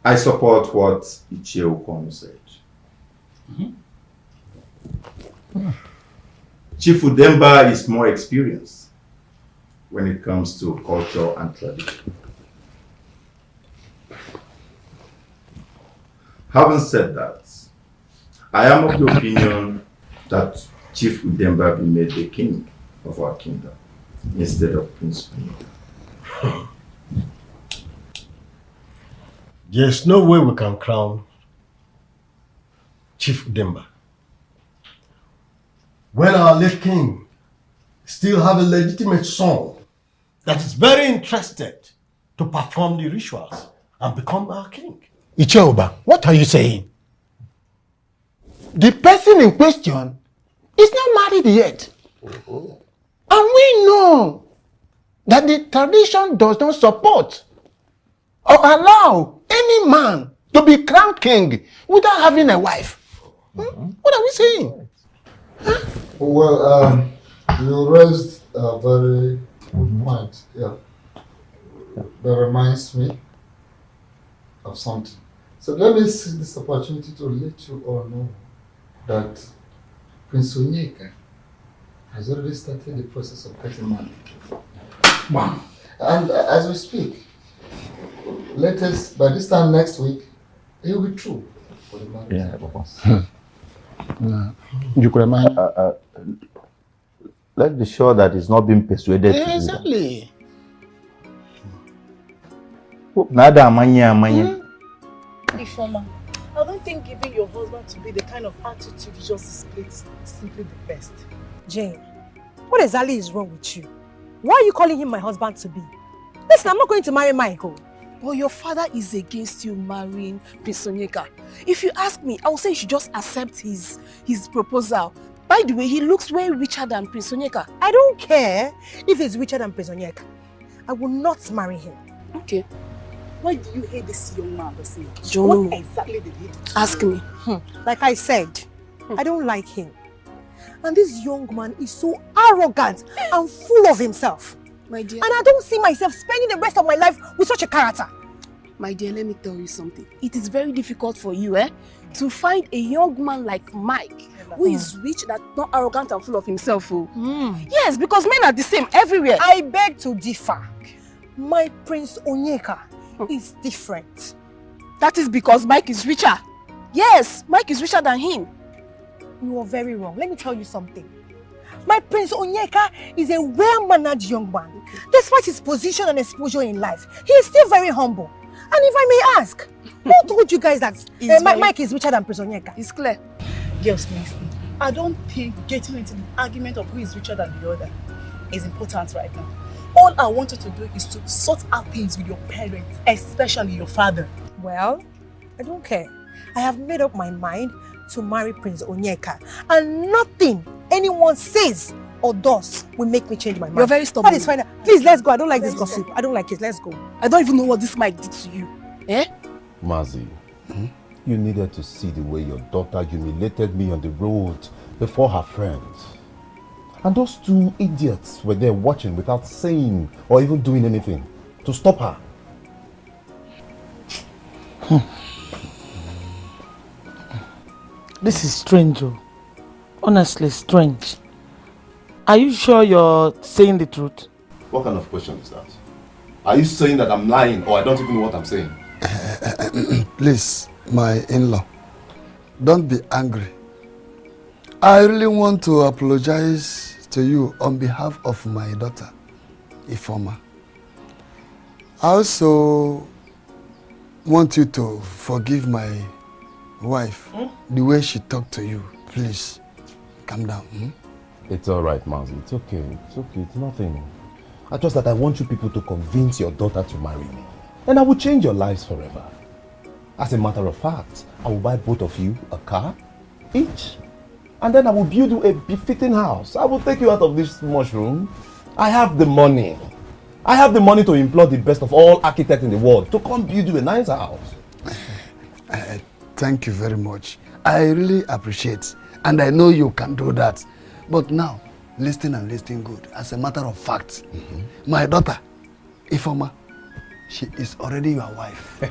I support what Ichie said. Chief Udemba is more experienced when it comes to culture and tradition. Having said that, I am of the opinion that Chief Udemba be made the king of our kingdom instead of Prince Udemba. There's no way we can crown Chief Udemba when our late king still have a legitimate son that is very interested to perform the rituals and become our king. Ichioba, what are you saying? The person in question is not married yet. And we know that the tradition does not support or allow any man to be crowned king without having a wife. What are we saying? Well, you raised a very good point here. That reminds me of something. So let me see this opportunity to let you all know that Prince Onyeka has already started the process of getting married. Wow. And as we speak, latest by this time next week, he'll be through for the marriage. You could imagine. Let's be sure that he's not being persuaded. Exactly. Nada amanya. Ifoma, I don't think giving your husband to be the kind of attitude you just displayed is simply the best. Jane, what exactly is wrong with you? Why are you calling him my husband to be? Listen, I'm not going to marry Michael. Well, your father is against you marrying Prince Onyeka. If you ask me, I will say you should just accept his proposal. By the way, he looks way richer than Prince Onyeka. I don't care if he's richer than Prince Onyeka. I will not marry him. Okay. Why do you hate this young man, Bessie? John, what exactly did he do to ask you? me. Like I said, I don't like him. And this young man is so arrogant and full of himself. My dear. And I don't see myself spending the rest of my life with such a character. My dear, let me tell you something. It is very difficult for you, to find a young man like Mike, who is rich, that's not arrogant and full of himself. Yes, because men are the same everywhere. I beg to differ. My Prince Onyeka is different. That is because Mike is richer. Yes, Mike is richer than him. You are very wrong. Let me tell you something. My Prince Onyeka is a well-mannered young man. Despite his position and exposure in life, he is still very humble. And if I may ask, who told you guys that Mike is richer than Prince Onyeka? It's clear. Yes, listen. I don't think getting into the argument of who is richer than the other is important right now. All I want you to do is to sort out things with your parents, especially your father. Well, I don't care. I have made up my mind to marry Prince Onyeka, and nothing anyone says or does will make me change my mind. You're very stubborn. That is fine. Please, let's go. I don't like this gossip. I don't like it. Let's go. I don't even know what this Mike did to you. Mazi, you needed to see the way your daughter humiliated me on the road before her friends. And those two idiots were there watching without saying or even doing anything to stop her. This is strange, honestly strange. Are you sure you're saying the truth? What kind of question is that? Are you saying that I'm lying or I don't even know what I'm saying? Please, my in-law, don't be angry. I really want to apologize to you on behalf of my daughter, Ifoma. I also want you to forgive my wife, the way she talked to you. Please, calm down. It's all right, Mazi. It's okay. It's okay. It's nothing. I just that I want you people to convince your daughter to marry me. And I will change your lives forever. As a matter of fact, I will buy both of you a car, each. And then I will build you a befitting house. I will take you out of this mushroom. I have the money. I have the money to employ the best of all architects in the world to come build you a nice house. Thank you very much. I really appreciate, and I know you can do that. But now, listen and listen good. As a matter of fact, my daughter, Ifoma, she is already your wife.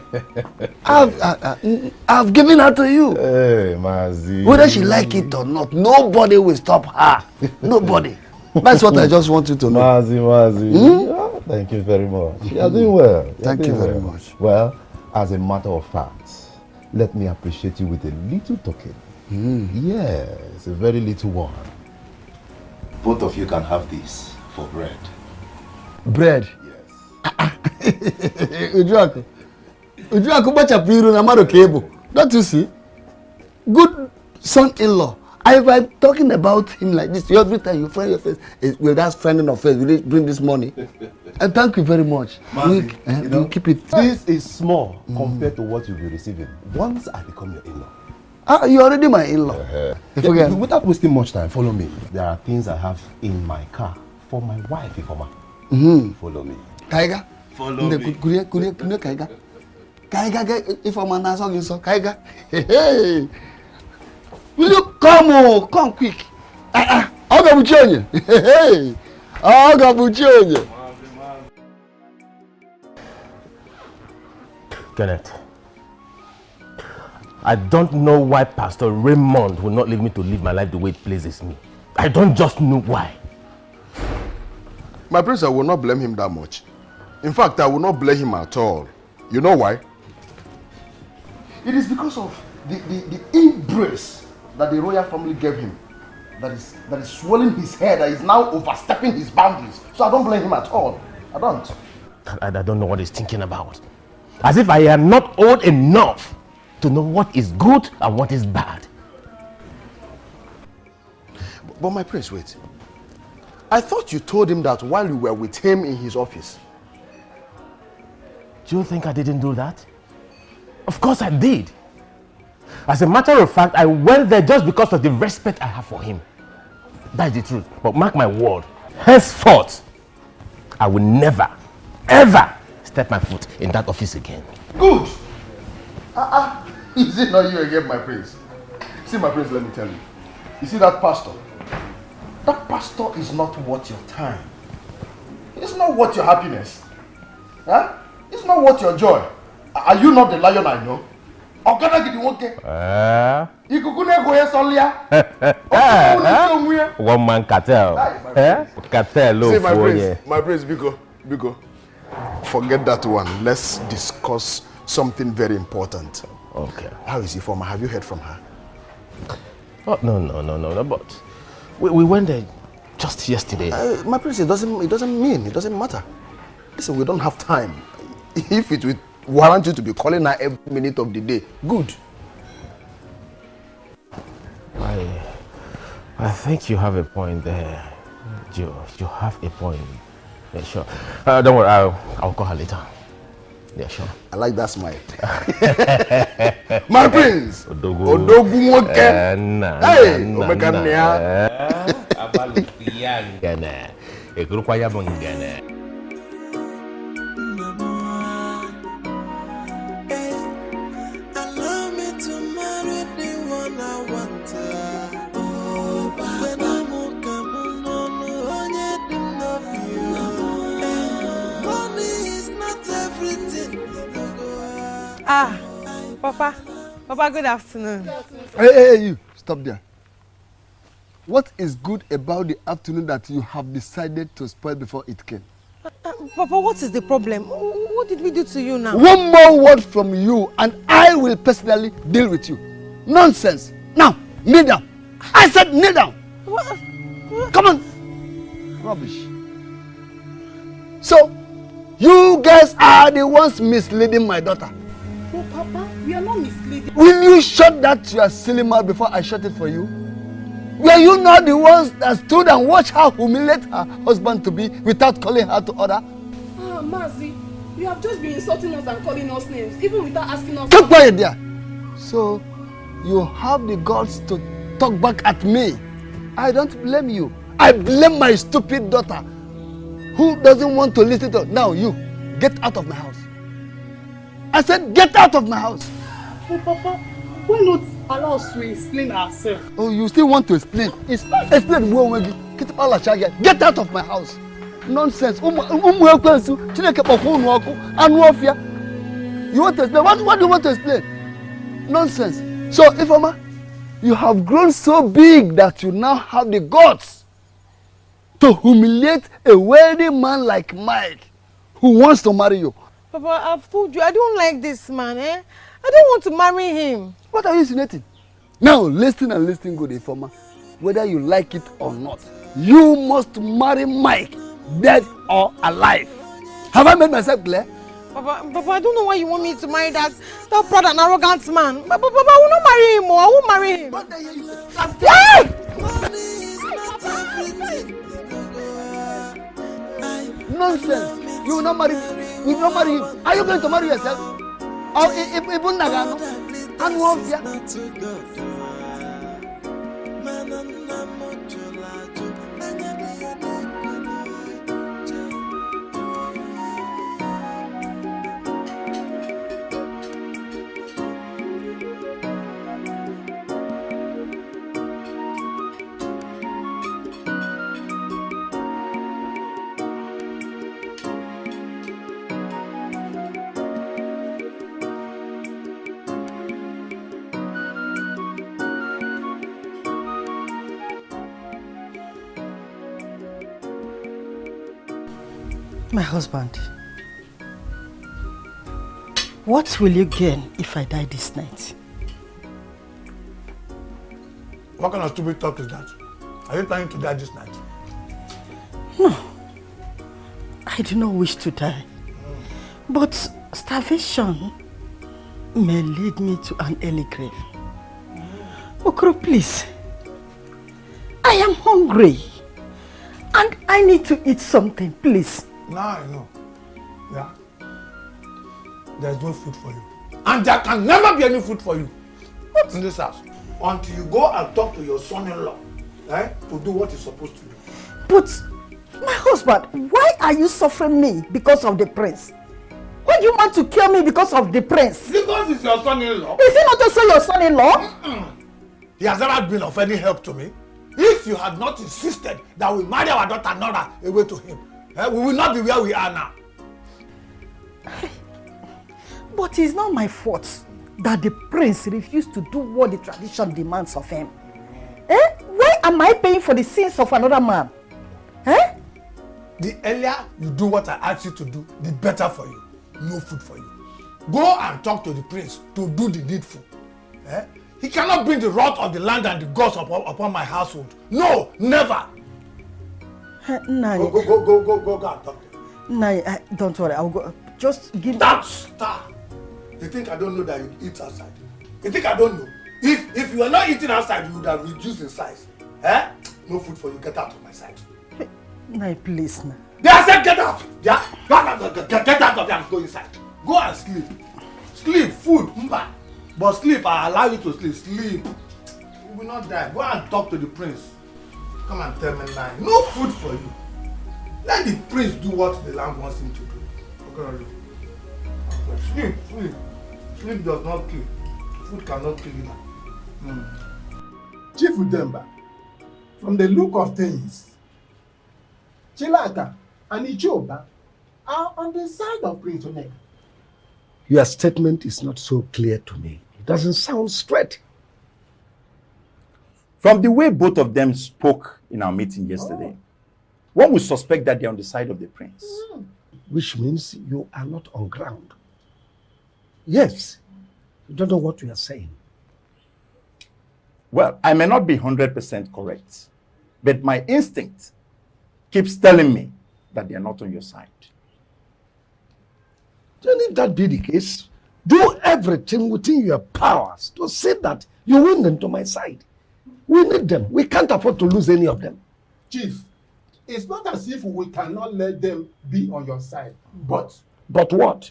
I've given her to you. Hey, Mazi. Whether she like it or not, nobody will stop her. Nobody. That's what I just want you to know. Mazi. Oh, thank you very much. You're doing well. Thank you very much. Well, as a matter of fact, let me appreciate you with a little token. Yes, a very little one. Both of you can have this for bread. Bread? Yes. Ujuaku bachapiru na maro kebo. Don't you see? Good son-in-law. If I'm talking about him like this, every time you friend your face, will that friend of face, will it bring this money? And thank you very much. Mazi, you know, keep it. This is small compared to what you'll be receiving once I become your in-law. You're already my in-law. Without wasting much time, follow me. There are things I have in my car for my wife, Ifoma. Follow me. Kaiga? Follow me. Kuria, Kaiga. Kaiga, Ifoma Naso, so Kaiga. Hey! Will you come? Come quick. I'll go with you. Hey! I'll go with you. Kenneth, I don't know why Pastor Raymond will not leave me to live my life the way it pleases me. I don't just know why. My prince, I will not blame him that much. In fact, I will not blame him at all. You know why? It is because of the embrace that the royal family gave him that is swelling his head, that is now overstepping his boundaries. So I don't blame him at all. I don't. I don't know what he's thinking about. As if I am not old enough to know what is good and what is bad. But my prince, wait. I thought you told him that while you were with him in his office. Do you think I didn't do that? Of course I did. As a matter of fact, I went there just because of the respect I have for him. That's the truth. But mark my word, henceforth, I will never, ever step my foot in that office again. Good. Is it not you again, my prince? See, my prince, let me tell you. You see that pastor? That pastor is not worth your time. It's not worth your happiness. Huh? It's not worth your joy. Are you not the lion I know? One man cartel. Cartel. See, my prince, Bigo, forget that one. Let's discuss something very important. Okay. How is Ifoma? Have you heard from her? Oh, no. But we went there just yesterday. My prince, it doesn't matter. Listen, we don't have time. If it would warrant you to be calling her every minute of the day, good. I think you have a point there, Joe. You have a point. Yeah, sure. Don't worry, I'll call her later. Yeah, sure. I like that smile. My prince! Odogu Moke! Hey! Papa, good afternoon. Hey, you, stop there. What is good about the afternoon that you have decided to spoil before it came? Papa, what is the problem? What did we do to you now? One more word from you and I will personally deal with you. Nonsense. Now, kneel down. I said kneel down. What? Come on. Rubbish. So, you guys are the ones misleading my daughter. No, Papa, we are not misleading. Will you shut that your silly mouth before I shut it for you? Were you not the ones that stood and watched her humiliate her husband to be without calling her to order? Mazi, you have just been insulting us and calling us names, even without asking us. Keep quiet there. So, you have the guts to talk back at me. I don't blame you. I blame my stupid daughter who doesn't want to listen to. Now you, get out of my house. I said, get out of my house. Oh, Papa, why not allow us to explain ourselves? Oh, you still want to explain? Explain. Get out of my house. Nonsense. You want to explain? What do you want to explain? Nonsense. So, Ifeoma, you have grown so big that you now have the guts to humiliate a wealthy man like Mike who wants to marry you. Papa, I've told you, I don't like this man, eh? I don't want to marry him. What are you insinuating? Now, listen and listen good, Ifeoma. Whether you like it or not, you must marry Mike, dead or alive. Have I made myself clear? Papa, I don't know why you want me to marry that proud and arrogant man. Papa, I will not marry him, or I won't marry him. What the hell you say? Nonsense. You will not marry him. You will not marry him. Are you going to marry yourself? Or even Nagano? And Wofia? My husband, what will you gain if I die this night? What kind of stupid talk is that? Are you planning to die this night? No, I do not wish to die. But starvation may lead me to an early grave. Okoro, please. I am hungry. And I need to eat something, please. Now I know. Yeah. There's no food for you. And there can never be any food for you in this house. Until you go and talk to your son-in-law, to do what he's supposed to do. But, my husband, why are you suffering me because of the prince? Why do you want to kill me because of the prince? Because he's your son-in-law. Is he not also your son-in-law? He has never been of any help to me. If you had not insisted that we marry our daughter Nora away to him, we will not be where we are now. But it's not my fault that the prince refused to do what the tradition demands of him. Why am I paying for the sins of another man? The earlier you do what I ask you to do, the better for you. No food for you. Go and talk to the prince to do the needful. He cannot bring the wrath of the land and the gods upon my household. No, never. Go and talk to him. Nai, don't worry, I'll go. Just give me... That star! You think I don't know that you eat outside? You think I don't know? If you are not eating outside, you would have reduced in size. No food for you. Get out of my sight. Nai, please, Nai. I said get out! Yeah? Get out of here and go inside. Go and sleep. Sleep, food, mba. But sleep, I allow you to sleep. Sleep. You will not die. Go and talk to the prince. Come and tell me now. No food for you. Let the prince do what the land wants him to do. Okay, sleep, sleep. Sleep does not kill. Food cannot kill you. Chief Udemba, from the look of things, Chilaka and Ichoba are on the side of Prince Onega. Your statement is not so clear to me. It doesn't sound straight. From the way both of them spoke in our meeting yesterday, one would suspect that they're on the side of the prince. Which means you are not on ground. Yes, you don't know what you are saying. Well, I may not be 100% correct, but my instinct keeps telling me that they are not on your side. Then if that be the case, do everything within your powers to say that you win them to my side. We need them. We can't afford to lose any of them. Chief, it's not as if we cannot let them be on your side, but... But what?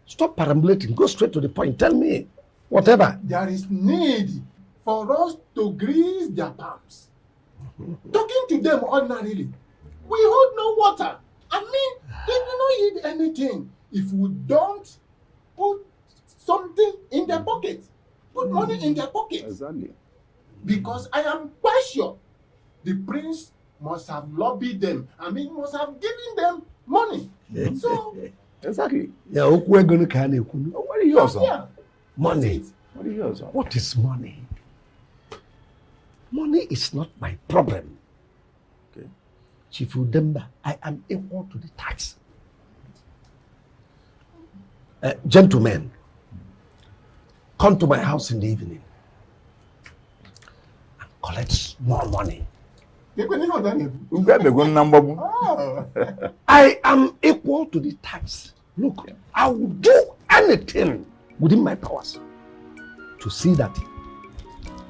Stop perambulating. Go straight to the point. Tell me. Whatever. There is need for us to grease their palms. Talking to them ordinarily, we hold no water. I mean, they do not eat anything if we don't put something in their pocket. Put money in their pocket. Exactly. Because I am quite sure the prince must have lobbied them. I mean, must have given them money. So, exactly. Yeah, we're going to what are yours? Yeah. Money. What are yours? What is money? Money is not my problem. Okay. Chief Udemba, I am equal to the tax. Gentlemen, come to my house in the evening and collect more money. I am equal to the tax. Look, I will do anything within my powers to see that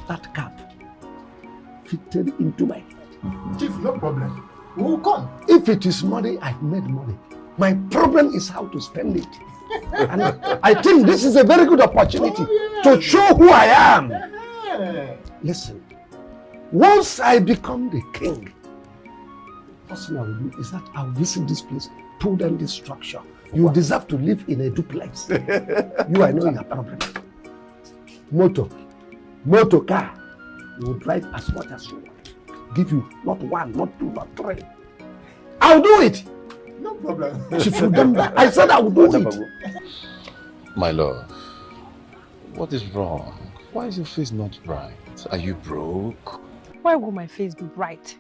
that cap fitted into my head. Chief, no problem. We will come. If it is money, I've made money. My problem is how to spend it. And I think this is a very good opportunity to show who I am. Listen, once I become the king, first thing I will do is that I'll visit this place, pull down this structure. You deserve to live in a duplex. You, I know your problem. Motor car. You will drive as much as you want. Give you not one, not two, not three. I'll do it. No problem. I said I would do it. My love, what is wrong? Why is your face not bright? Are you broke? Why will my face be bright?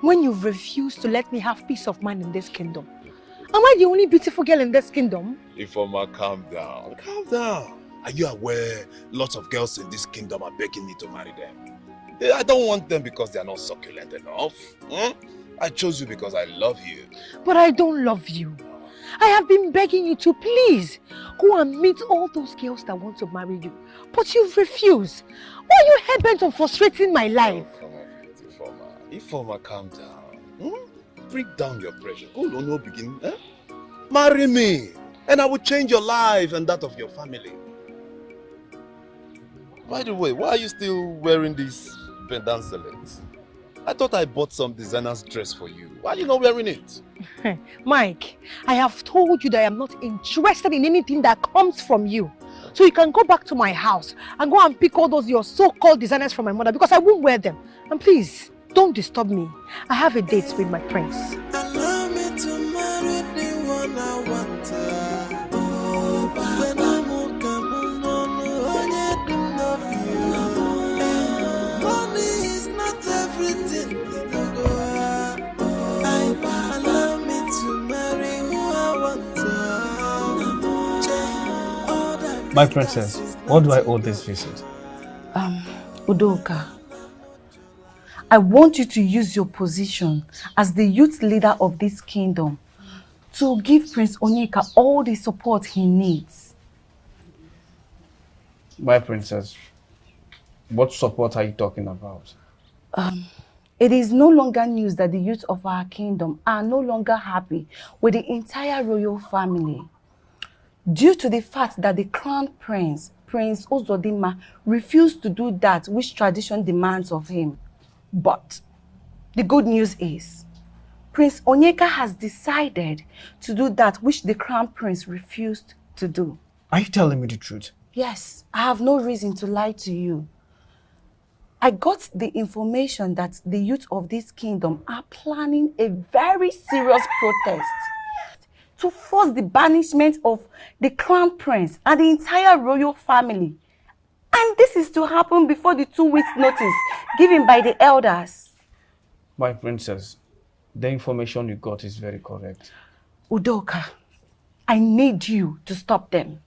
When you refuse to let me have peace of mind in this kingdom. Am I the only beautiful girl in this kingdom? Ifeoma, calm down. Calm down. Are you aware lots of girls in this kingdom are begging me to marry them? I don't want them because they are not succulent enough. I chose you because I love you. But I don't love you. I have been begging you to please go and meet all those girls that want to marry you. But you've refused. Why are you hell-bent on frustrating my life? Oh, come on, Ifeoma, calm down. Bring down your pressure. Go on, no begin. Marry me, and I will change your life and that of your family. By the way, why are you still wearing these pendant select? I thought I bought some designer's dress for you. Why are you not wearing it? Mike, I have told you that I am not interested in anything that comes from you. So you can go back to my house and go and pick all those your so-called designers from my mother because I won't wear them. And please, don't disturb me. I have a date with my prince. Allow me to marry the one I want. Money is not everything. Allow me to marry who I want. My princess, what do I owe this visit? Udoka, I want you to use your position as the youth leader of this kingdom to give Prince Onyeka all the support he needs. My princess, what support are you talking about? It is no longer news that the youth of our kingdom are no longer happy with the entire royal family due to the fact that the crown prince, Prince Ozodinma, refused to do that which tradition demands of him. But the good news is, Prince Onyeka has decided to do that which the crown prince refused to do. Are you telling me the truth? Yes, I have no reason to lie to you. I got the information that the youth of this kingdom are planning a very serious protest to force the banishment of the crown prince and the entire royal family. And this is to happen before the 2 weeks notice given by the elders. My princess, the information you got is very correct. Udoka, I need you to stop them.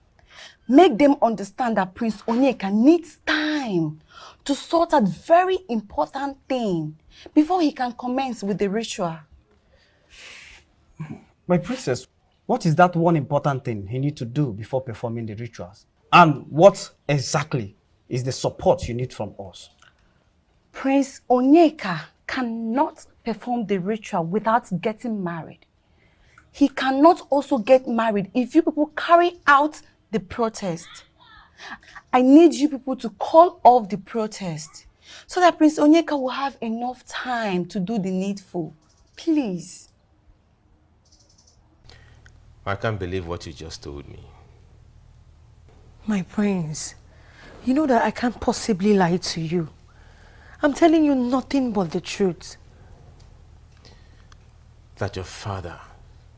Make them understand that Prince Onyeka needs time to sort out very important thing before he can commence with the ritual. My princess, what is that one important thing he needs to do before performing the rituals? And what exactly is the support you need from us? Prince Onyeka cannot perform the ritual without getting married. He cannot also get married if you people carry out the protest. I need you people to call off the protest so that Prince Onyeka will have enough time to do the needful. Please. I can't believe what you just told me. My prince, you know that I can't possibly lie to you. I'm telling you nothing but the truth. that your father,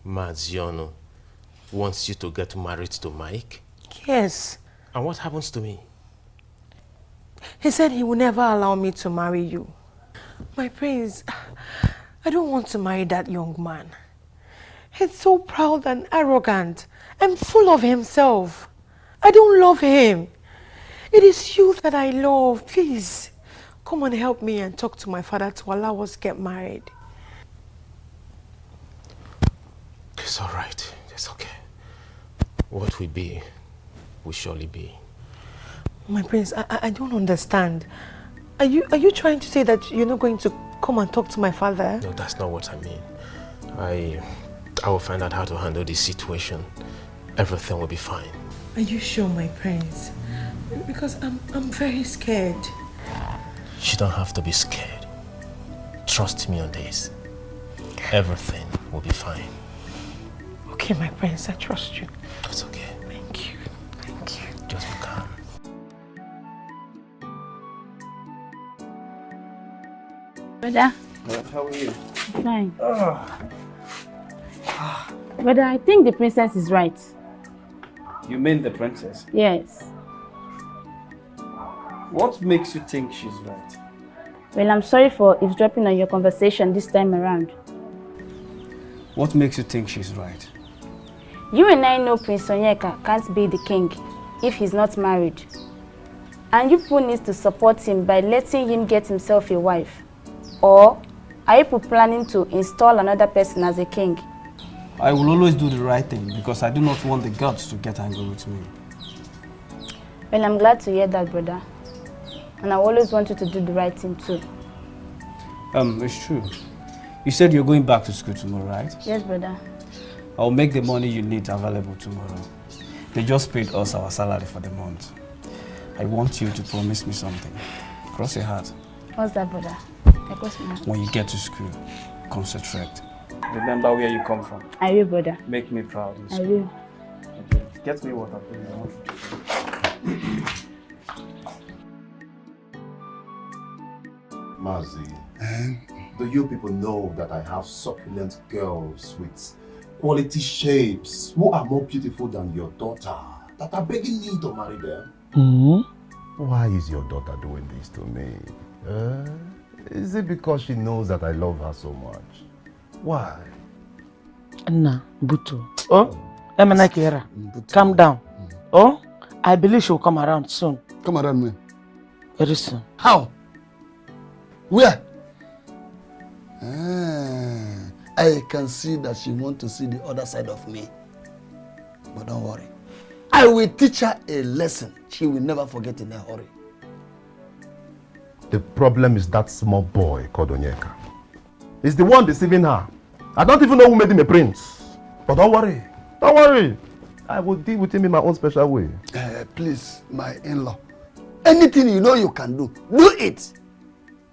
Maziono, wants you to get married to Mike? Yes. And what happens to me? He said he will never allow me to marry you. My prince, I don't want to marry that young man. He's so proud and arrogant and full of himself. I don't love him. It is you that I love. Please, come and help me and talk to my father to allow us to get married. It's all right. It's okay. What will be, will surely be. My prince, I don't understand. Are you trying to say that you're not going to come and talk to my father? No, that's not what I mean. I will find out how to handle this situation. Everything will be fine. Are you sure, my prince? Because I'm very scared. You don't have to be scared. Trust me on this. Everything will be fine. Okay, my prince, I trust you. That's okay. Thank you. Thank you. Just be calm. Brother. How are you? Fine. Brother, I think the princess is right. You mean the princess? Yes. What makes you think she's right? Well, I'm sorry for eavesdropping on your conversation this time around. What makes you think she's right? You and I know Prince Onyeka can't be the king if he's not married. And you people need to support him by letting him get himself a wife. Or are you people planning to install another person as a king? I will always do the right thing because I do not want the gods to get angry with me. Well, I'm glad to hear that, brother. And I always want you to do the right thing too. It's true. You said you're going back to school tomorrow, right? Yes, brother. I'll make the money you need available tomorrow. They just paid us our salary for the month. I want you to promise me something. Cross your heart. What's that, brother? I cross my heart. When you get to school, concentrate. Remember where you come from. I will, brother. Make me proud. I will. Okay. Get me water, please. I want you to. Mazi, do you people know that I have succulent girls with quality shapes who are more beautiful than your daughter that are begging me to marry them? Why is your daughter doing this to me? Is it because she knows that I love her so much? Why? Nah, Butu. Oh, Emenakera, calm down. Oh, I believe she'll come around soon. Come around when? Very soon. How? Where? I can see that she wants to see the other side of me. But don't worry. I will teach her a lesson she will never forget in a hurry. The problem is that small boy called Onyeka. He's the one deceiving her. I don't even know who made him a prince. But don't worry. Don't worry. I will deal with him in my own special way. Please, my in-law. Anything you know you can do, do it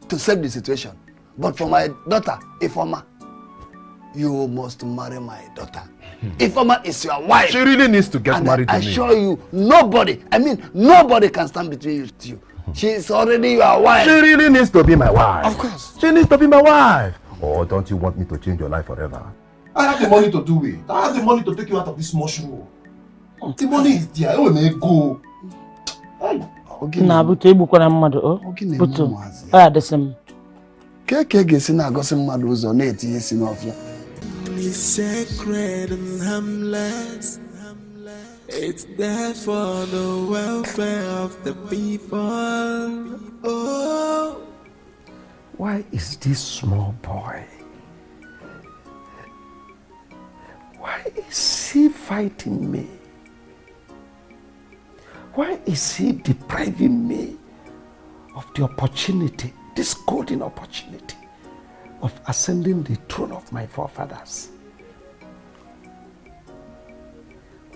to save the situation. But for my daughter, Ifoma, you must marry my daughter. Ifoma is your wife. She really needs to get married to me. I assure you, nobody can stand between you two. She is already your wife. She really needs to be my wife. Of course. She needs to be my wife. Or don't you want me to change your life forever? I have the money to do it. I have the money to take you out of this mushroom. The money is there. I may go. Na Butu egbukwana mmadụ o. Butu. Ah, desem. Keke gesi na agosi mmadụ ụzọ na-etinye si n'ọfịa. Sacred and harmless. It's there for the welfare of the people. Oh. Why is this small boy? Why is he fighting me? Why is he depriving me of the opportunity, this golden opportunity of ascending the throne of my forefathers?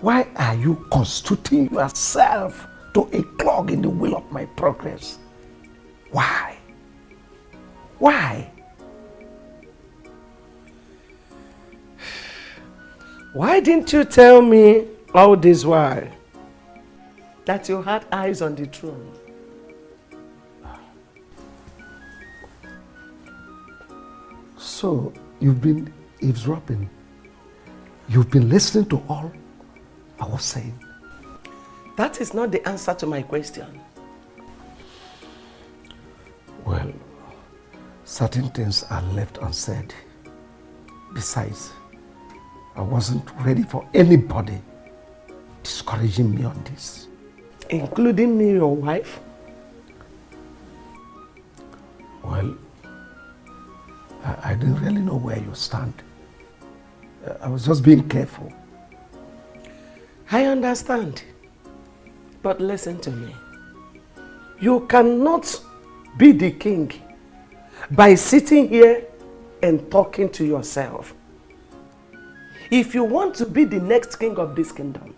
Why are you constituting yourself to a clog in the wheel of my progress? Why? Why? Why didn't you tell me all this while that you had eyes on the throne? So you've been eavesdropping. You've been listening to all I was saying. That is not the answer to my question. Well, certain things are left unsaid. Besides, I wasn't ready for anybody discouraging me on this. Including me, your wife? Well, I didn't really know where you stand. I was just being careful. I understand. But listen to me. You cannot be the king by sitting here and talking to yourself. If you want to be the next king of this kingdom,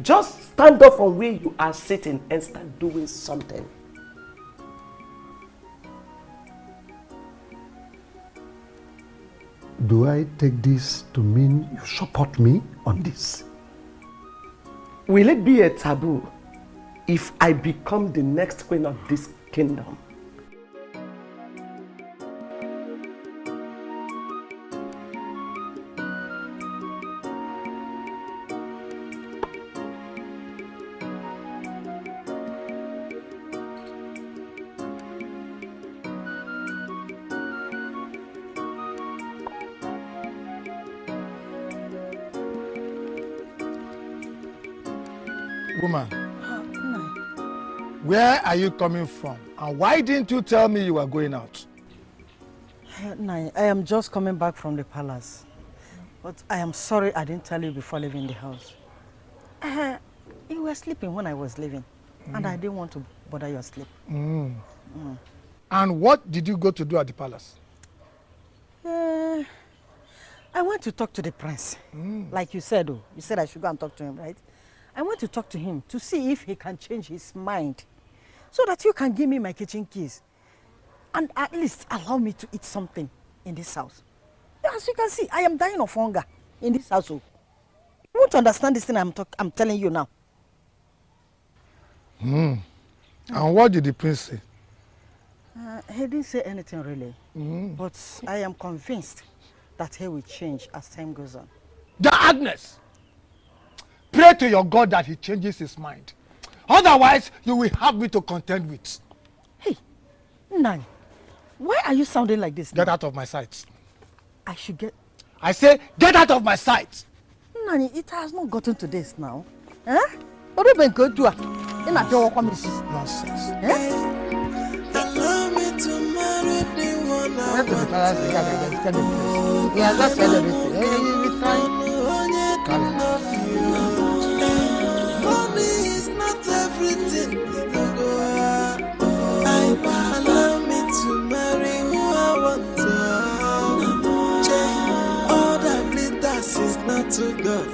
just stand up from where you are sitting and start doing something. Do I take this to mean you support me on this? Will it be a taboo if I become the next queen of this kingdom? Woman, where are you coming from? And why didn't you tell me you were going out? I am just coming back from the palace. But I am sorry I didn't tell you before leaving the house. You were sleeping when I was leaving. And I didn't want to bother your sleep. And what did you go to do at the palace? I went to talk to the prince. Like you said, you said I should go and talk to him, right? I want to talk to him to see if he can change his mind so that you can give me my kitchen keys and at least allow me to eat something in this house. As you can see, I am dying of hunger in this house. You won't understand this thing I'm telling you now. And what did the prince say? He didn't say anything really, but I am convinced that he will change as time goes on. Agnes! Pray to your God that he changes his mind. Otherwise, you will have me to contend with. Hey, Nani, why are you sounding like this? Get out of my sight. I should get... I say, get out of my sight! Nani, it has not gotten to this now. What have been good to her? Nonsense. Allow me to marry the one I want. He has just said everything. He's trying. Money is not everything. Allow me to marry who I want. All that glitters is not to God.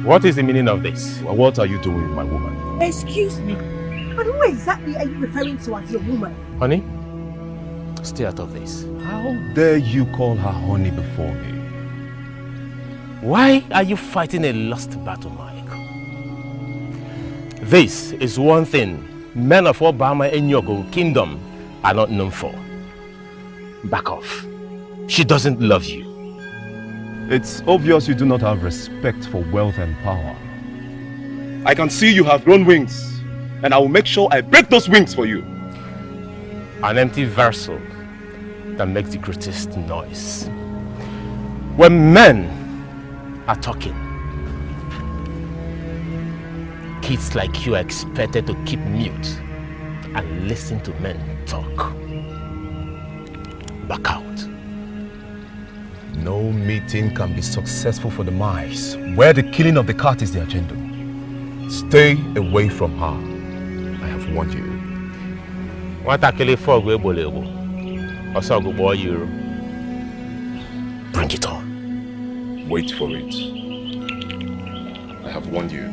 What is the meaning of this? Well, what are you doing, my woman? Excuse me, but who exactly are you referring to as your woman? Honey, stay out of this. How dare you call her honey before me? Why are you fighting a lost battle, Mike? This is one thing men of Obama and Yogo Kingdom are not known for. Back off. She doesn't love you. It's obvious you do not have respect for wealth and power. I can see you have grown wings, and I will make sure I break those wings for you. An empty vessel that makes the greatest noise. When men are talking, kids like you are expected to keep mute and listen to men talk. Back out. No meeting can be successful for the mice where the killing of the cat is the agenda. Stay away from her. I have warned you. Nwatakịrị fog egbole egbo. Ọsọ ọgụgbọ yiro. Bring it on. Wait for it. I have warned you.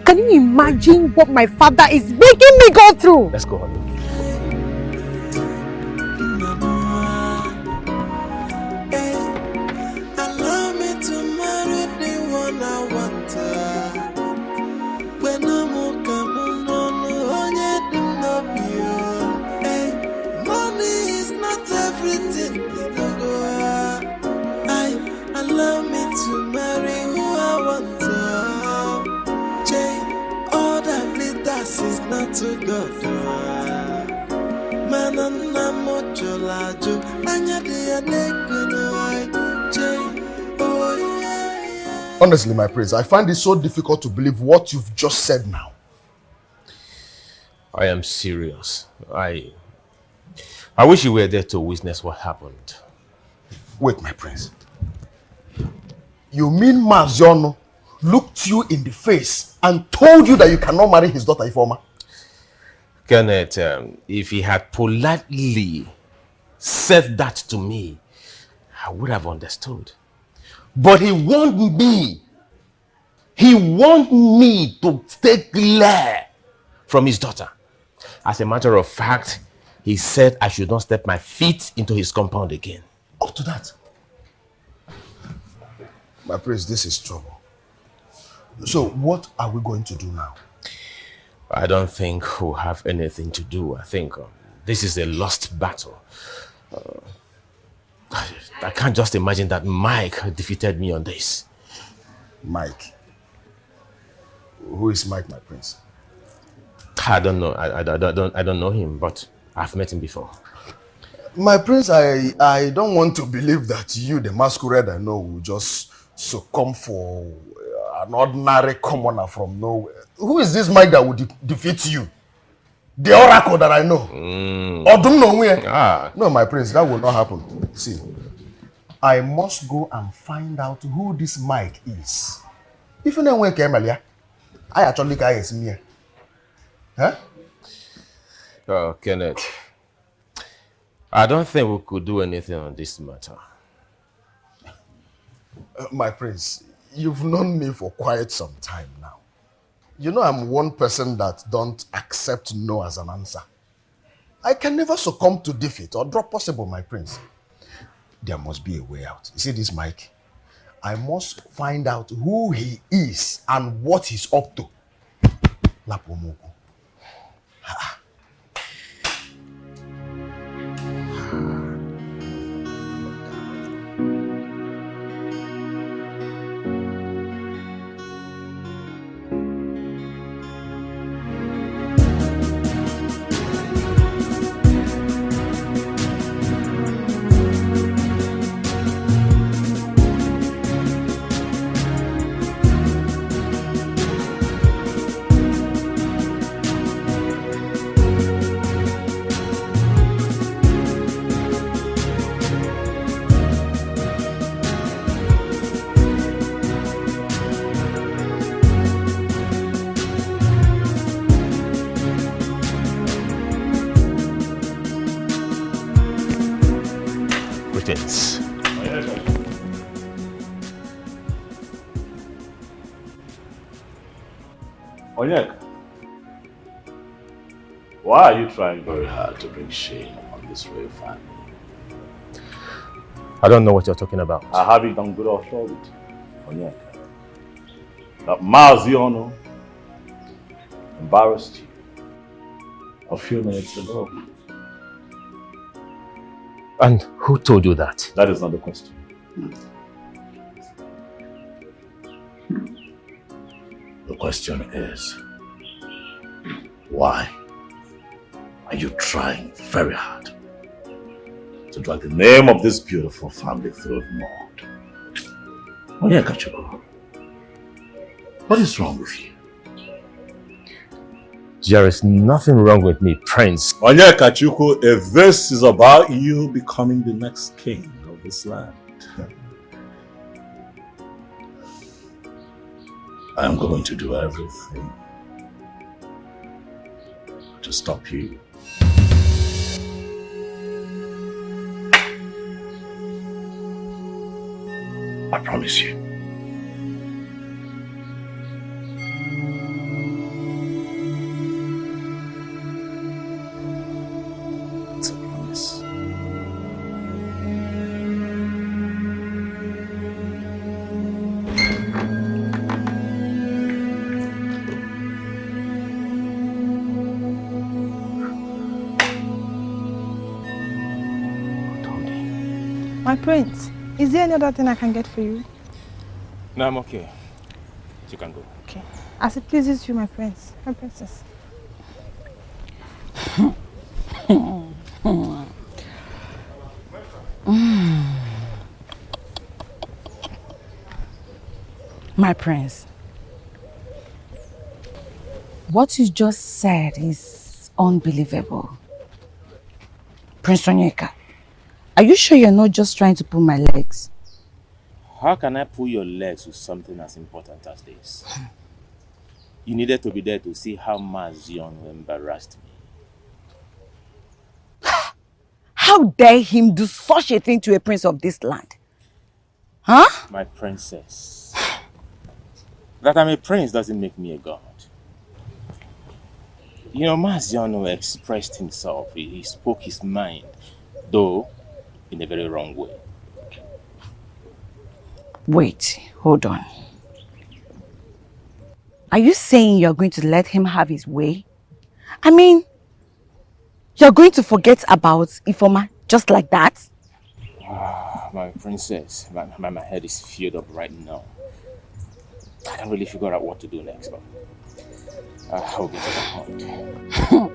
Can you imagine what my father is making me go through? Let's go, honey. Allow me to marry the one I want. When I'm money is not everything. Allow me to marry who I want. All that glitters is not too good. Honestly, my prince, I find it so difficult to believe what you've just said now. I am serious. I wish you were there to witness what happened. Wait, my prince. You mean Maziono looked you in the face and told you that you cannot marry his daughter Ifeoma? Kenneth, if he had politely said that to me, I would have understood. But he warned me. He warned me to stay clear from his daughter. As a matter of fact, he said I should not step my feet into his compound again. Up to that. My prince, this is trouble. So what are we going to do now? I don't think we'll have anything to do. I think this is a lost battle. I can't just imagine that Mike defeated me on this. Mike? Who is Mike, my prince? I don't know. I don't know him, but I've met him before. My prince, I don't want to believe that you, the masquerade I know, will just succumb for an ordinary commoner from nowhere. Who is this Mike that will defeat you? The oracle that I know. No, my prince, that will not happen. See, I must go and find out who this Mike is. If you know where Kemalia, I actually can't me. Huh? Oh, Kenneth, I don't think we could do anything on this matter. My prince, you've known me for quite some time now. You know I'm one person that don't accept no as an answer. I can never succumb to defeat or drop possible, my prince. There must be a way out. You see this Mike? I must find out who he is and what he's up to. Lapomoku. Greetings. Onyeka, why are you trying very hard to bring shame on this royal family? I don't know what you're talking about. I have it on good authority, Onyeka, that Maziono embarrassed you a few minutes ago. And who told you that? That is not the question. The question is, why are you trying very hard to drag the name of this beautiful family through the mud? Onyeka Chukwu, what is wrong with you? There is nothing wrong with me, Prince. Onyeka Chukwu, if this is about you becoming the next king of this land, I am going to do everything to stop you. I promise you. It's a promise. My prince, is there any other thing I can get for you? No, I'm okay. You can go. Okay. As it pleases you, my prince, my princess. My prince, what you just said is unbelievable. Prince Onyeka, are you sure you're not just trying to pull my legs? How can I pull your legs with something as important as this? You needed to be there to see how Mazion embarrassed me. How dare him do such a thing to a prince of this land? Huh? My princess. That I'm a prince doesn't make me a god. You know, Maziano expressed himself. He spoke his mind, though in a very wrong way. Wait, hold on. Are you saying you're going to let him have his way? I mean, you're going to forget about Ifoma just like that? My princess, my head is filled up right now. I can't really figure out what to do next, but I'll get to the point.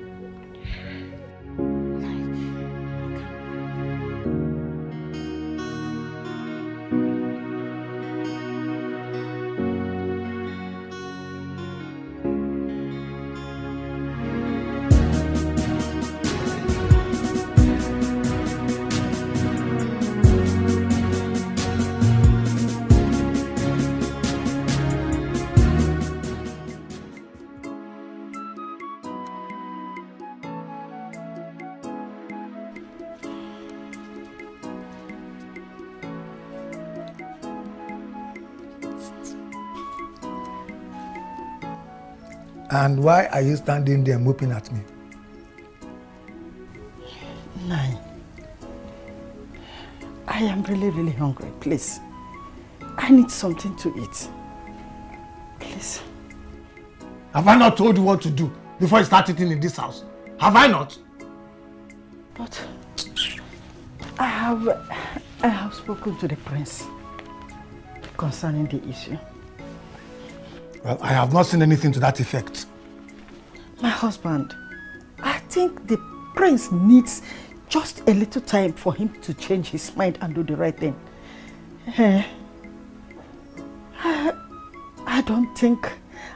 And why are you standing there whooping at me? Nine. I am really, really hungry. Please. I need something to eat. Please. Have I not told you what to do before you start eating in this house? Have I not? But I have spoken to the prince concerning the issue. Well, I have not seen anything to that effect. My husband, I think the prince needs just a little time for him to change his mind and do the right thing. I don't think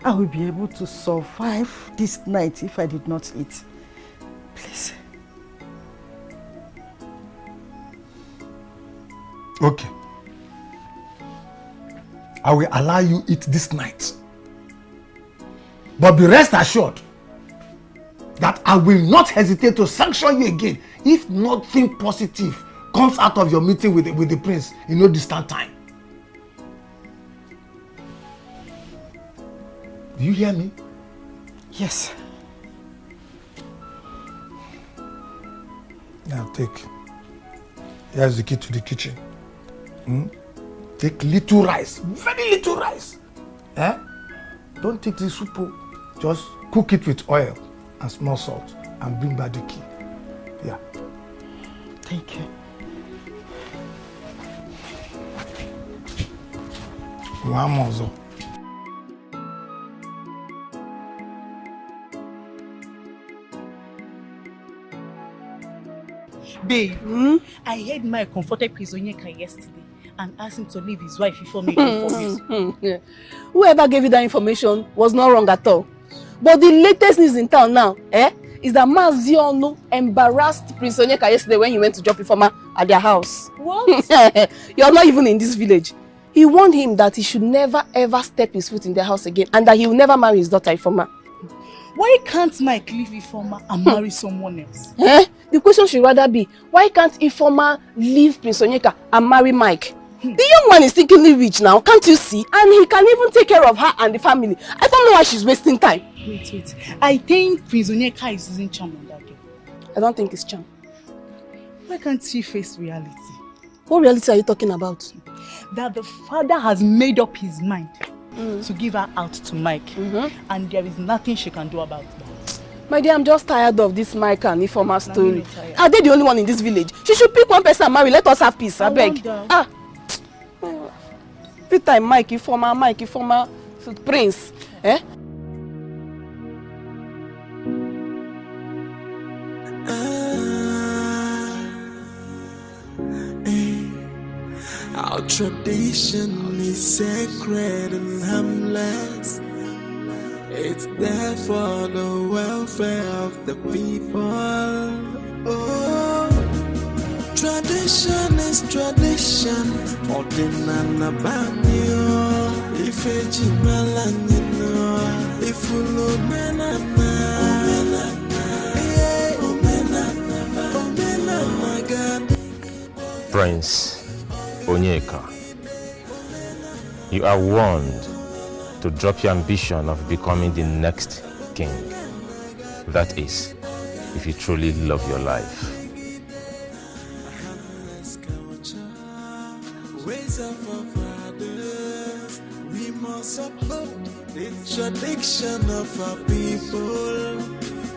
I will be able to survive this night if I did not eat. Please. Okay. I will allow you eat this night. But be rest assured that I will not hesitate to sanction you again if nothing positive comes out of your meeting with the prince in no distant time. Do you hear me? Yes. Now take. Here's the key to the kitchen. Take little rice, very little rice. Don't take the soup. Just cook it with oil and small salt and bring back the key. Yeah. Thank you. One more. Babe, I heard my comforted Prince Onyeka yesterday and asked him to leave his wife before me. Whoever gave you that information was not wrong at all. But the latest news in town now, is that Mazionu embarrassed Prince Onyeka yesterday when he went to drop Ifoma at their house. What? You're not even in this village. He warned him that he should never ever step his foot in their house again and that he will never marry his daughter Ifoma. Why can't Mike leave Ifoma and marry someone else? The question should rather be, why can't Ifoma leave Prince Onyeka and marry Mike? The young man is thinkingly rich now, can't you see? And he can even take care of her and the family. I don't know why she's wasting time. Wait. I think Prince Onyeka is using charm on that girl. I don't think it's charm. Why can't she face reality? What reality are you talking about? That the father has made up his mind to give her out to Mike. And there is nothing she can do about that. My dear, I'm just tired of this Mike and Ifeoma story. Are they the only one in this village? She should pick one person and marry. Let us have peace, I beg. Every time Mike Ifeoma, Prince. Eh? Our tradition is sacred and harmless. It's there for the welfare of the people. Oh, tradition is tradition. Ordinana banyo. If eji malanino. If ulo menana. Omenana God. Prince Onyeka, you are warned to drop your ambition of becoming the next king. That is, if you truly love your life. Ways of our fathers, we must uphold the tradition of our people.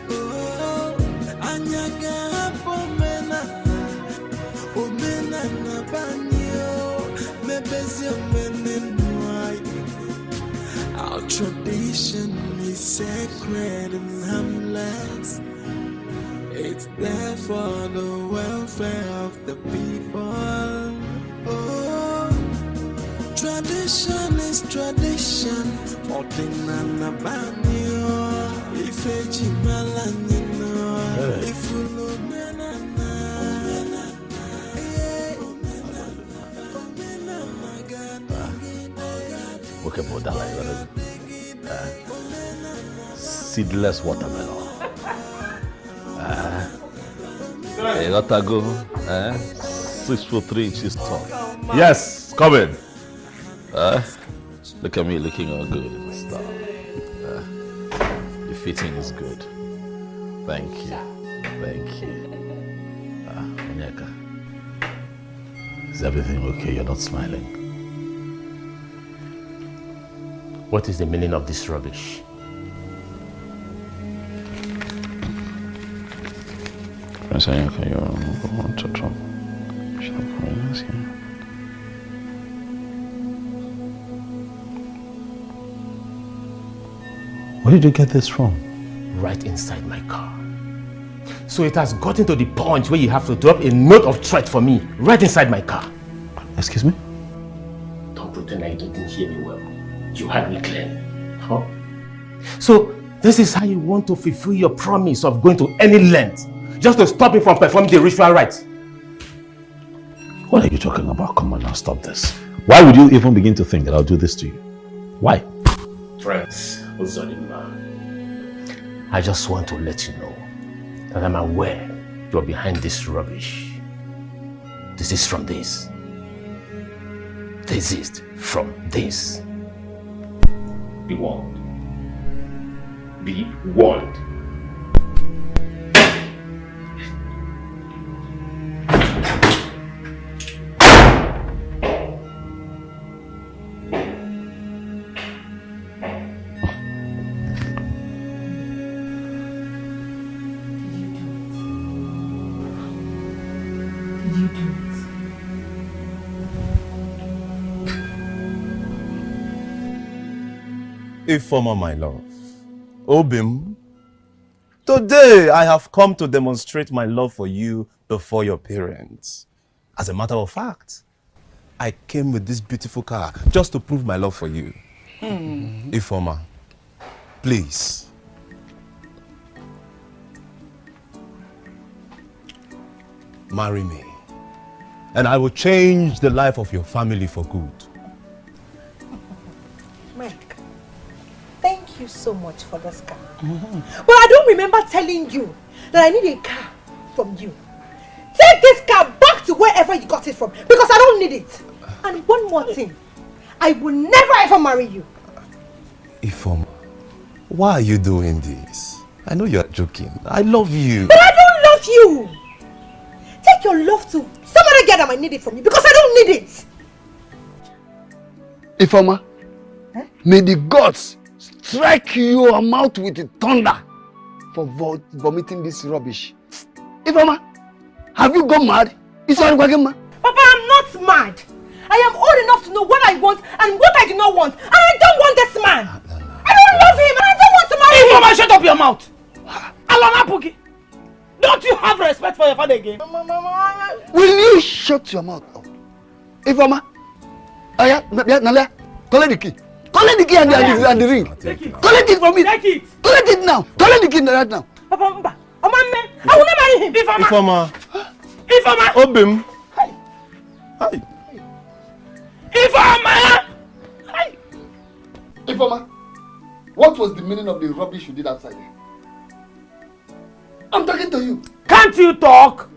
Oh, Anyaga Pomena, Omena Banyo, Mebezio Menenwai. Our tradition is sacred and harmless. It's there for the welfare of the people. Oh, tradition is tradition. Ordinana banyo. If eji malanino. If ulo menana. Okay, but that seedless watermelon. You got to go. 6 foot 3 inches tall. Yes, come in. Look at me looking all good in the stuff. The fitting is good. Thank you. Onyeka, is everything okay? You're not smiling. What is the meaning of this rubbish? Prince Onyeka, you want to drop. Where did you get this from? Right inside my car. So it has gotten to the point where you have to drop a note of threat for me right inside my car. Excuse me? Don't pretend like you didn't hear me well. You heard me clearly. Huh? So this is how you want to fulfill your promise of going to any length just to stop me from performing the ritual rites. What are you talking about? Come on now, stop this. Why would you even begin to think that I'll do this to you? Why? Prince Uzodinma, I just want to let you know that I'm aware you're behind this rubbish. This is from this. This is from this. Be warned. Be warned. Ifeoma, my love. Obim, today I have come to demonstrate my love for you before your parents. As a matter of fact, I came with this beautiful car just to prove my love for you. Ifeoma, please. Marry me, and I will change the life of your family for good. Mike, thank you so much for this car. But I don't remember telling you that I need a car from you. Take this car back to wherever you got it from because I don't need it. And one more thing. I will never ever marry you. Ifeoma, why are you doing this? I know you're joking. I love you. But I don't love you. Take your love to some other girl that might need it from you because I don't need it. Ifeoma, may the gods strike your mouth with thunder for vomiting this rubbish. Ifeoma, have you gone mad? Papa, I'm not mad. I am old enough to know what I want and what I do not want. And I don't want this man. I don't love him and I don't want to marry him. Ifeoma, shut up your mouth. Alana Puki, don't you have respect for your father again? Will you shut your mouth up? Ifeoma, Nalia, collect the key. Collect the key and the ring. Collect it from me. Take it. Collect it now. Collect the key right now. Papa, I will not marry him. Ifeoma. Obim. Hi. Ifeoma, what was the meaning of the rubbish you did outside there? I'm talking to you. Can't you talk?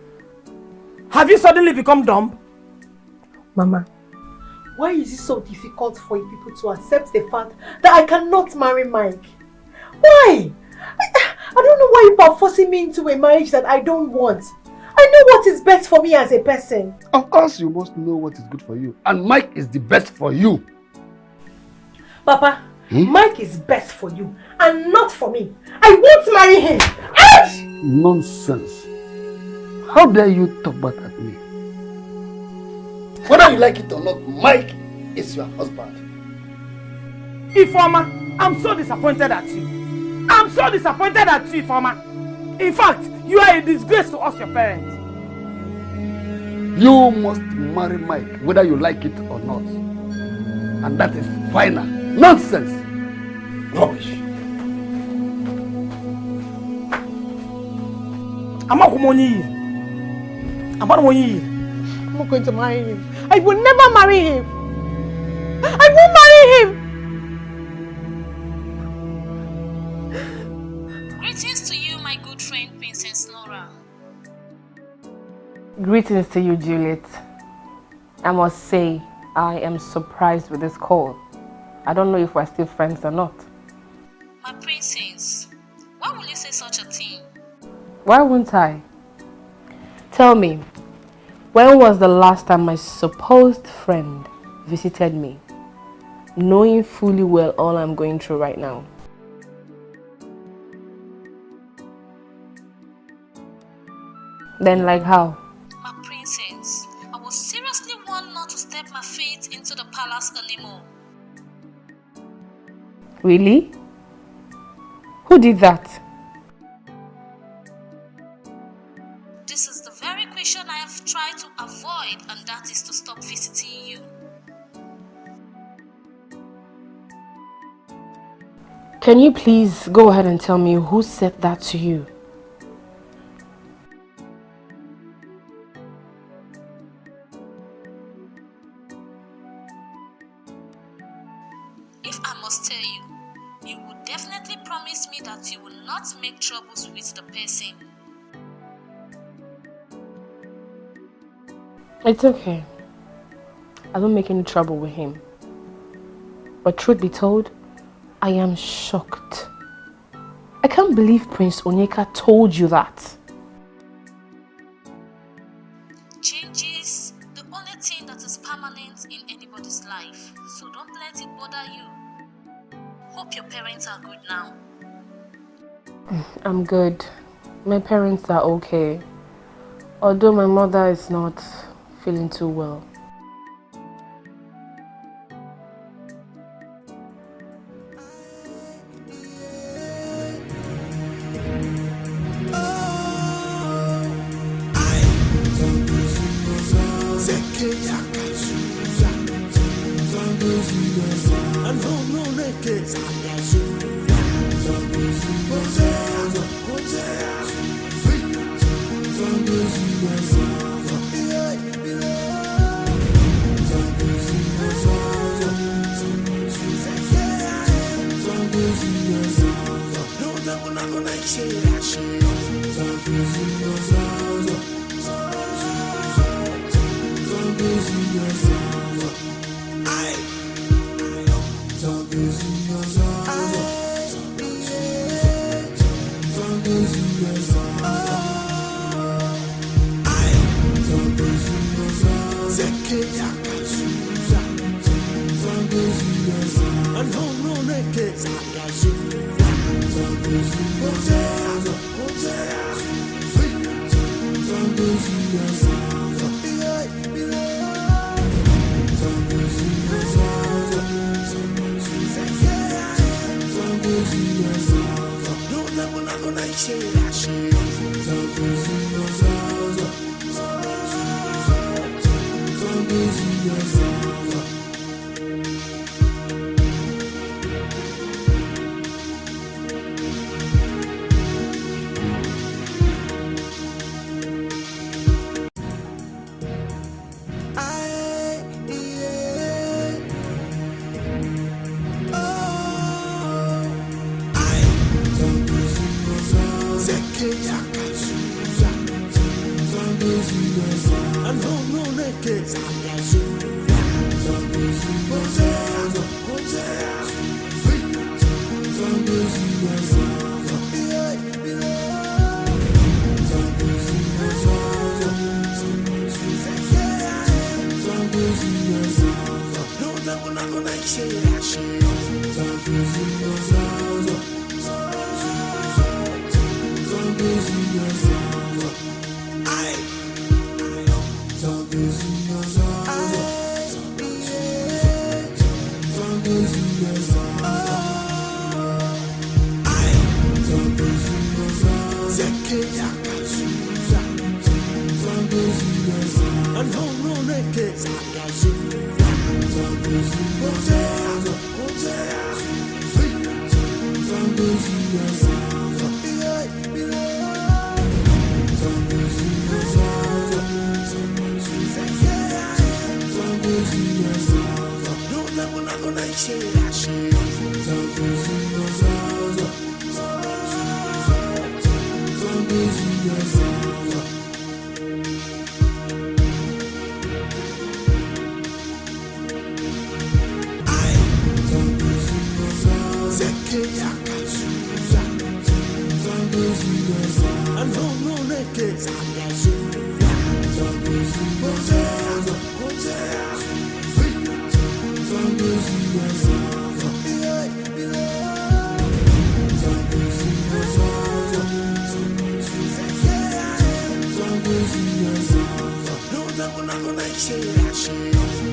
Have you suddenly become dumb? Mama, why is it so difficult for you people to accept the fact that I cannot marry Mike? Why? I don't know why you are forcing me into a marriage that I don't want. I know what is best for me as a person. Of course you must know what is good for you. And Mike is the best for you. Papa, Mike is best for you and not for me. I won't marry him. Nonsense. How dare you talk back at me? Whether you like it or not, Mike is your husband. Ifeoma, I'm so disappointed at you. I'm so disappointed at you, Ifeoma. In fact, you are a disgrace to us, your parents. You must marry Mike, whether you like it or not. And that is final. Nonsense. Rubbish. I'm not going to marry him. I will never marry him. I won't marry him. Greetings to you, my good friend, Princess Nora. Greetings to you, Juliet. I must say, I am surprised with this call. I don't know if we're still friends or not. My princess, why will you say such a thing? Why won't I? Tell me, when was the last time my supposed friend visited me, knowing fully well all I'm going through right now? Then like how? My princess, I was seriously warned not to step my feet into the palace anymore. Really? Who did that? This is the very question I have tried to avoid, and that is to stop visiting you. Can you please go ahead and tell me who said that to you? If I must tell you, you would definitely promise me that you will not make troubles with the person. It's okay. I don't make any trouble with him. But truth be told, I am shocked. I can't believe Prince Onyeka told you that. Change is the only thing that is permanent in anybody's life, so don't let it bother you. Hope your parents are good now. I'm good. My parents are okay. Although my mother is not feeling too well. Share.